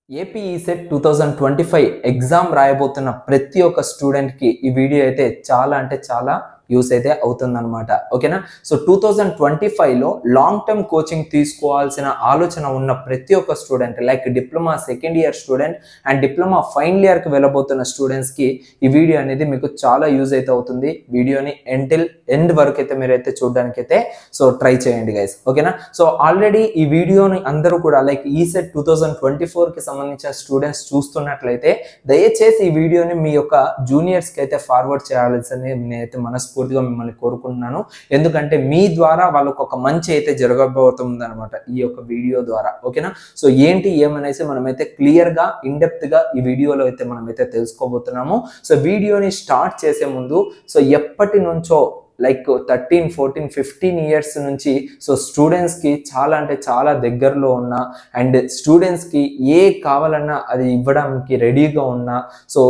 AP ECET 2025 exam రాయబోతున్న ప్రతి ఒక్క స్టూడెంట్కి ఈ వీడియో అయితే చాలా అంటే చాలా యూస్ అయితే అవుతుందన్నమాట. ఓకేనా? సో 2025లో లాంగ్ టర్మ్ కోచింగ్ తీసుకోవాల్సిన ఆలోచన ఉన్న ప్రతి ఒక్క student like diploma second year student and diploma final ఇయర్కి వెళ్ళబోతున్న స్టూడెంట్స్కి ఈ వీడియో అనేది మీకు చాలా యూజ్ అయితే అవుతుంది. వీడియోని ఎండ్ వరకు అయితే మీరైతే చూడడానికి అయితే సో ట్రై చేయండి గైస్. ఓకేనా? సో ఆల్రెడీ ఈ వీడియోని అందరూ కూడా లైక్ ఈసెట్ 2024కి సంబంధించిన స్టూడెంట్స్ చూస్తున్నట్లయితే దయచేసి ఈ వీడియోని మీ యొక్క జూనియర్స్కి అయితే ఫార్వర్డ్ చేయాల్సింది నేనైతే మనస్ఫూర్తిగా మిమ్మల్ని కోరుకుంటున్నాను. ఎందుకంటే మీ ద్వారా వాళ్ళకు ఒక మంచి అయితే జరగబోతుంది అనమాట ఈ యొక్క వీడియో ద్వారా. ఓకేనా? సో ఏంటి ఏమనేసి మనమైతే క్లియర్గా ఇన్డెప్త్గా ఈ వీడియోలో అయితే మనమైతే తెలుసుకోబోతున్నాము. సో వీడియోని స్టార్ట్ చేసే ముందు సో ఎప్పటి నుంచో లైక్ 13, 14, 15 ఇయర్స్ నుంచి సో స్టూడెంట్స్కి చాలా అంటే చాలా దగ్గరలో ఉన్న అండ్ స్టూడెంట్స్కి ఏ కావాలన్నా అది ఇవ్వడానికి రెడీగా ఉన్న సో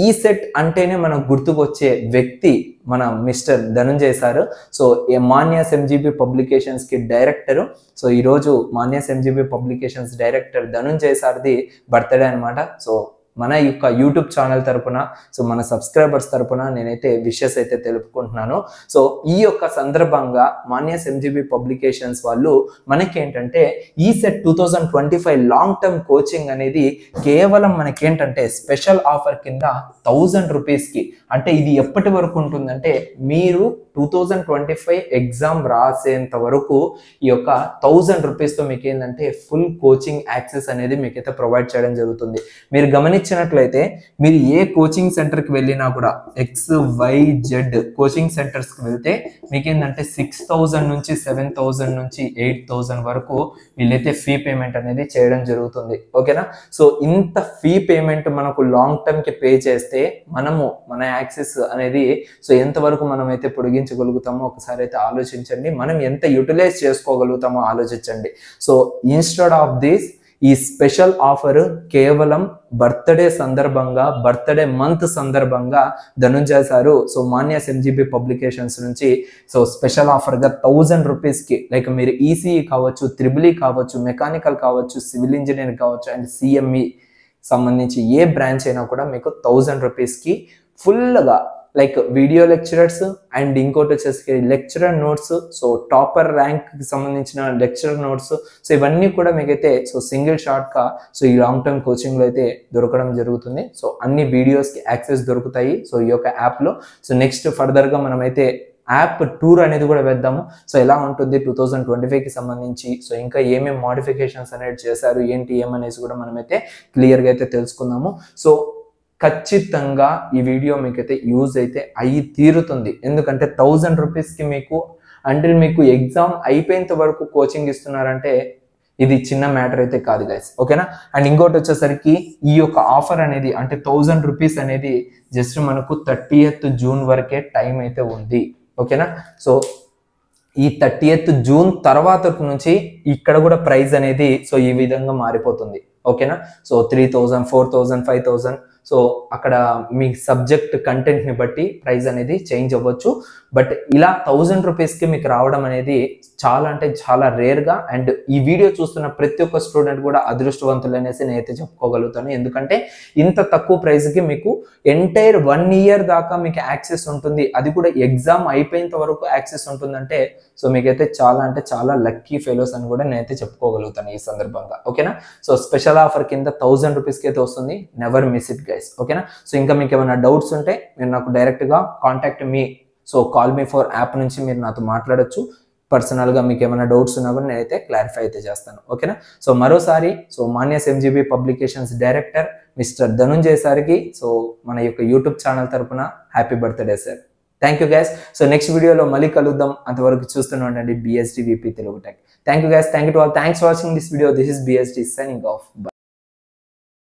ఈ సెట్ అంటేనే మనకు గుర్తుకొచ్చే వ్యక్తి మన mister Dhananjay sir. So Manyas MGB పబ్లికేషన్స్కి డైరెక్టరు. సో ఈరోజు Manyas MGB publications director Dhananjay సార్ది బర్త్డే అనమాట. సో మన యొక్క యూట్యూబ్ ఛానల్ తరపున సో మన సబ్స్క్రైబర్స్ తరపున నేనైతే విషెస్ అయితే తెలుపుకుంటున్నాను. సో ఈ యొక్క సందర్భంగా మాన్యాస్ ఎంజీబీ పబ్లికేషన్స్ వాళ్ళు మనకేంటంటే ఈసెట్ 2025 లాంగ్ టర్మ్ కోచింగ్ అనేది కేవలం మనకేంటంటే స్పెషల్ ఆఫర్ కింద 1000 రూపీస్కి, అంటే ఇది ఎప్పటి వరకు ఉంటుందంటే మీరు 2025 ఎగ్జామ్ రాసేంత వరకు ఈ యొక్క 1000 రూపీస్తో మీకు ఏంటంటే ఫుల్ కోచింగ్ యాక్సెస్ అనేది మీకైతే ప్రొవైడ్ చేయడం జరుగుతుంది. మీరు గమనించినట్లయితే మీరు ఏ కోచింగ్ సెంటర్కి వెళ్ళినా కూడా XYZ కోచింగ్ సెంటర్స్కి వెళ్తే మీకు ఏంటంటే 6000 నుంచి 7000 నుంచి 8000 వరకు వీళ్ళైతే ఫీ పేమెంట్ అనేది చేయడం జరుగుతుంది. ఓకేనా? సో ఇంత ఫీ పేమెంట్ మనకు లాంగ్ టర్మ్కి పే చేస్తే మనము మన యాక్సెస్ అనేది సో ఎంతవరకు మనం అయితే పొడిగించగలుగుతామో ఒకసారి అయితే ఆలోచించండి. మనం ఎంత యూటిలైజ్ చేసుకోగలుగుతామో ఆలోచించండి. సో ఇన్స్టెడ్ ఆఫ్ దిస్ ఈ స్పెషల్ ఆఫర్ కేవలం బర్త్డే సందర్భంగా, బర్త్డే మంత్ సందర్భంగా Dhananjay sir so Manyas MGB publications నుంచి సో స్పెషల్ ఆఫర్గా 1000 రూపీస్కి లైక్ మీరు ఈసీఈ కావచ్చు, త్రిబుల్ కావచ్చు, మెకానికల్ కావచ్చు, సివిల్ ఇంజనీర్ కావచ్చు అండ్ సిఎంఈ సంబంధించి ఏ బ్రాంచ్ అయినా కూడా మీకు 1000 రూపీస్కి ఫుల్గా లైక్ వీడియో లెక్చరర్స్ అండ్ ఇంకోటి వచ్చేసి లెక్చరర్ నోట్స్, సో టాపర్ ర్యాంక్కి సంబంధించిన లెక్చరర్ నోట్స్, సో ఇవన్నీ కూడా మీకైతే సో సింగిల్ షాట్గా సో ఈ లాంగ్ టర్మ్ కోచింగ్లో అయితే దొరకడం జరుగుతుంది. సో అన్ని వీడియోస్కి యాక్సెస్ దొరుకుతాయి సో ఈ యొక్క యాప్లో. సో నెక్స్ట్ ఫర్దర్గా మనమైతే యాప్ టూర్ అనేది కూడా వేద్దాము. సో ఎలా ఉంటుంది 2025కి సంబంధించి సో ఇంకా ఏమేమి మోడిఫికేషన్స్ అనేది చేశారు ఏంటి ఏమనేసి కూడా మనమైతే క్లియర్గా అయితే తెలుసుకుందాము. సో ఖచ్చితంగా ఈ వీడియో మీకైతే యూజ్ అయితే అయ్యి తీరుతుంది. ఎందుకంటే 1000 రూపీస్కి మీకు అంటే మీకు ఎగ్జామ్ అయిపోయేంత వరకు కోచింగ్ ఇస్తున్నారంటే ఇది చిన్న మ్యాటర్ అయితే కాదు గైస్. ఓకేనా? అండ్ ఇంకోటి వచ్చేసరికి ఈ యొక్క ఆఫర్ అనేది అంటే 1000 రూపీస్ అనేది జస్ట్ మనకు 30th జూన్ వరకే టైం అయితే ఉంది. ఓకేనా? సో ఈ 30th జూన్ తర్వాత నుంచి ఇక్కడ కూడా ప్రైస్ అనేది సో ఈ విధంగా మారిపోతుంది. ఓకేనా? సో 3000, 4000, 5000 సో అక్కడ మీ సబ్జెక్ట్ కంటెంట్ని బట్టి ప్రైస్ అనేది చేంజ్ అవ్వచ్చు. బట్ ఇలా 1000 రూపీస్కి మీకు రావడం అనేది చాలా అంటే చాలా రేర్గా అండ్ ఈ వీడియో చూస్తున్న ప్రతి ఒక్క స్టూడెంట్ కూడా అదృష్టవంతులు అనేసి నేనైతే చెప్పుకోగలుగుతాను. ఎందుకంటే ఇంత తక్కువ ప్రైస్కి మీకు ఎంటైర్ 1 ఇయర్ దాకా మీకు యాక్సెస్ ఉంటుంది, అది కూడా ఎగ్జామ్ అయిపోయేంత వరకు యాక్సెస్ ఉంటుందంటే సో మీకైతే చాలా అంటే చాలా లక్కీ ఫెలోస్ అని కూడా నేనైతే చెప్పుకోగలుగుతాను ఈ సందర్భంగా. ఓకేనా? సో స్పెషల్ ఆఫర్ కింద 1000 రూపీస్కి అయితే వస్తుంది. Never miss it guys. ఓకేనా? సో ఇంకా మీకు ఏమైనా డౌట్స్ ఉంటే మీరు నాకు డైరెక్ట్గా contact me so call me for app నుంచి మీరు నాతో మాట్లాడొచ్చు. పర్సనల్గా మీకు ఏమైనా డౌట్స్ ఉన్నా కూడా నేనైతే క్లారిఫై అయితే చేస్తాను. ఓకేనా? సో మరోసారి so Manyas MGB publications director mister Dhananjay సార్కి సో మన యొక్క యూట్యూబ్ ఛానల్ తరపున happy birthday sir. Thank you guys. So next వీడియోలో మళ్ళీ కలుద్దాం. అంతవరకు చూస్తూనే ఉండండి BSD VP Telugu tech. Thank you guys. Thank you to all. Thanks for watching this video. This is BSD signing of.